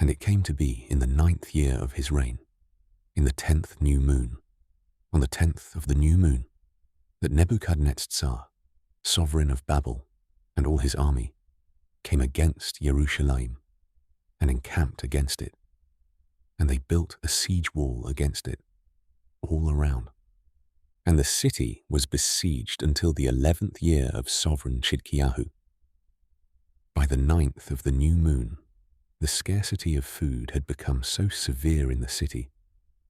And it came to be in the 9th year of his reign, in the 10th new moon, on the 10th of the new moon, that Nebuchadnezzar, sovereign of Babel, and all his army, came against Jerusalem and encamped against it. And they built a siege wall against it, all around. And the city was besieged until the 11th year of sovereign Chidkiyahu. By the 9th of the new moon, the scarcity of food had become so severe in the city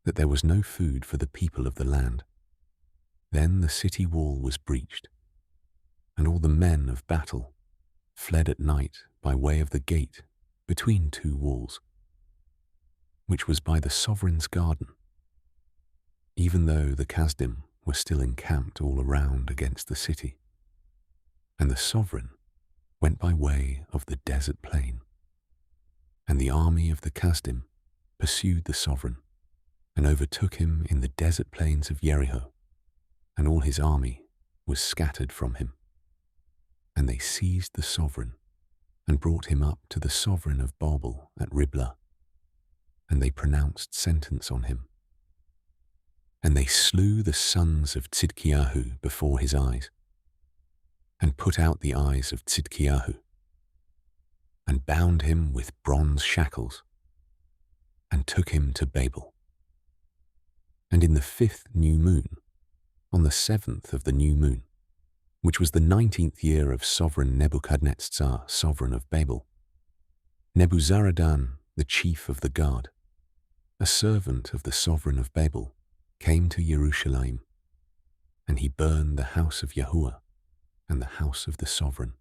that there was no food for the people of the land. Then the city wall was breached, and all the men of battle fled at night by way of the gate between two walls, which was by the sovereign's garden, even though the Kasdim were still encamped all around against the city. And the sovereign went by way of the desert plain. And the army of the Kasdim pursued the sovereign and overtook him in the desert plains of Jericho, and all his army was scattered from him. And they seized the sovereign and brought him up to the sovereign of Babel at Riblah, and they pronounced sentence on him. And they slew the sons of Tzidkiyahu before his eyes, and put out the eyes of Tzidkiyahu, and bound him with bronze shackles, and took him to Babel. And in the 5th new moon, on the 7th of the new moon, which was the 19th year of sovereign Nebuchadnezzar, sovereign of Babel, Nebuzaradan, the chief of the guard, a servant of the sovereign of Babel, came to Jerusalem, and he burned the house of Yahuwah and the house of the sovereign,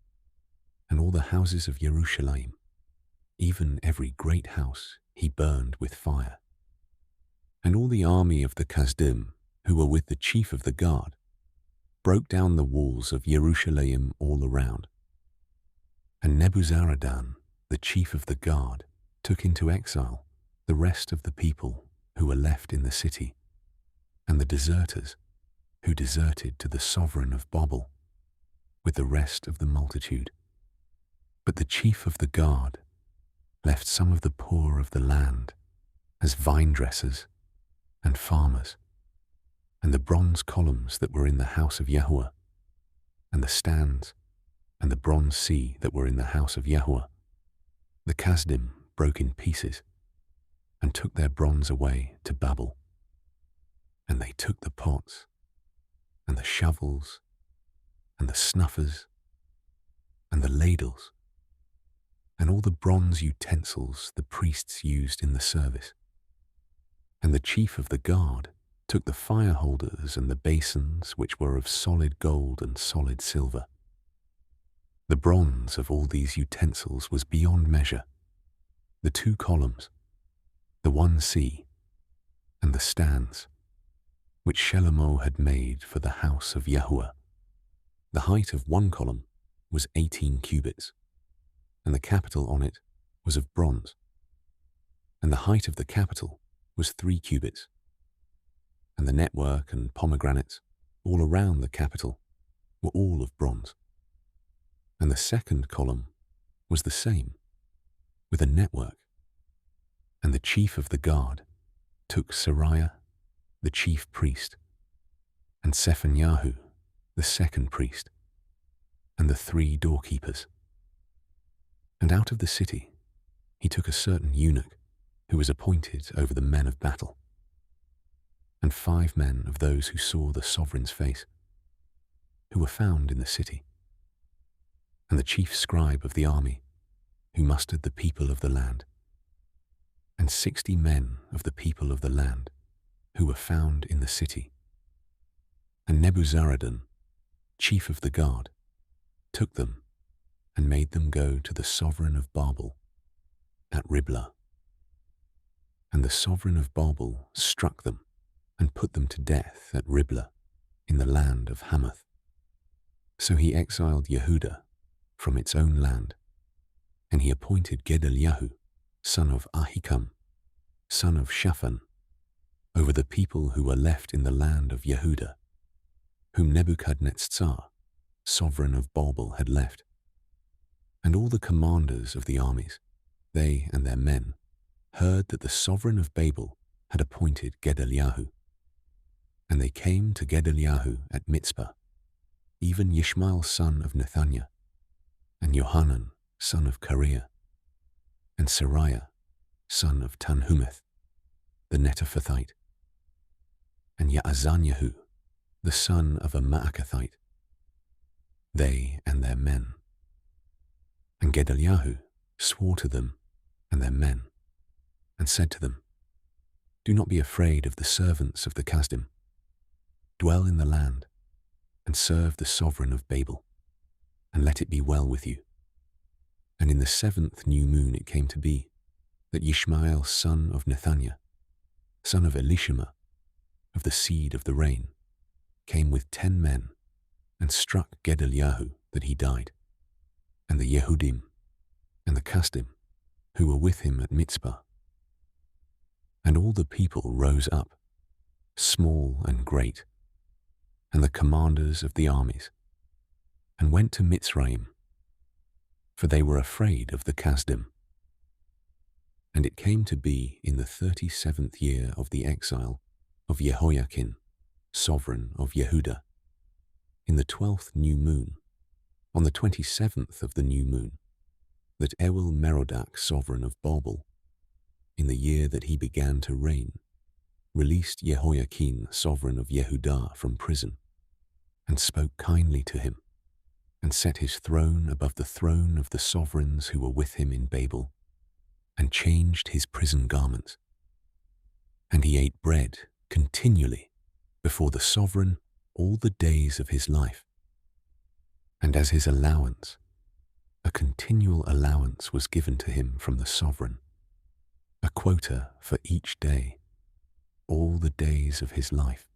and all the houses of Jerusalem, even every great house he burned with fire. And all the army of the Kasdim, who were with the chief of the guard, broke down the walls of Jerusalem all around. And Nebuzaradan, the chief of the guard, took into exile the rest of the people who were left in the city, and the deserters who deserted to the sovereign of Babel, with the rest of the multitude. But the chief of the guard left some of the poor of the land as vine dressers and farmers, and the bronze columns that were in the house of Yahuwah, and the stands and the bronze sea that were in the house of Yahuwah, the Kasdim broke in pieces and took their bronze away to Babel. And they took the pots and the shovels and the snuffers and the ladles and all the bronze utensils the priests used in the service. And the chief of the guard took the fire holders and the basins, which were of solid gold and solid silver. The bronze of all these utensils was beyond measure, the 2 columns, the 1 sea, and the stands, which Shelomo had made for the house of Yahuwah. The height of 1 column was 18 cubits, and the capital on it was of bronze, and the height of the capital was 3 cubits, and the network and pomegranates all around the capital were all of bronze. And the 2nd column was the same, with a network. And the chief of the guard took Sariah, the chief priest, and Sephanyahu, the 2nd priest, and the 3 doorkeepers. And out of the city he took a certain eunuch who was appointed over the men of battle, and 5 men of those who saw the sovereign's face, who were found in the city, and the chief scribe of the army, who mustered the people of the land, and 60 men of the people of the land, who were found in the city. And Nebuzaradan, chief of the guard, took them and made them go to the sovereign of Babel at Riblah. And the sovereign of Babel struck them and put them to death at Riblah in the land of Hamath. So he exiled Yehudah from its own land, and he appointed Gedaliah, son of Ahikam, son of Shaphan, over the people who were left in the land of Yehudah, whom Nebuchadnezzar, sovereign of Babel, had left. And all the commanders of the armies, they and their men, heard that the sovereign of Babel had appointed Gedaliah. And they came to Gedaliah at Mitzpah, even Yishmael son of Nethaniah, and Johanan son of Kareah, and Seraiah son of Tanhumeth, the Netophathite, and Yaazaniah, the son of a Maacathite, they and their men. And Gedaliah swore to them and their men, and said to them, Do not be afraid of the servants of the Kasdim. Dwell in the land, and serve the sovereign of Babel, and let it be well with you. And in the 7th new moon it came to be, that Yishmael son of Nethaniah, son of Elishama, of the seed of the rain, came with 10 men, and struck Gedaliah that he died, and the Yehudim, and the Kasdim, who were with him at Mitzpah. And all the people rose up, small and great, and the commanders of the armies, and went to Mitzrayim, for they were afraid of the Kasdim. And it came to be in the 37th year of the exile of Jehoiakim, sovereign of Yehudah, in the 12th new moon, on the 27th of the new moon, that Ewil Merodach, sovereign of Babel, in the year that he began to reign, released Jehoiakim, sovereign of Yehudah, from prison, and spoke kindly to him, and set his throne above the throne of the sovereigns who were with him in Babel, and changed his prison garments. And he ate bread continually before the sovereign all the days of his life. And as his allowance, a continual allowance was given to him from the sovereign, a quota for each day, all the days of his life.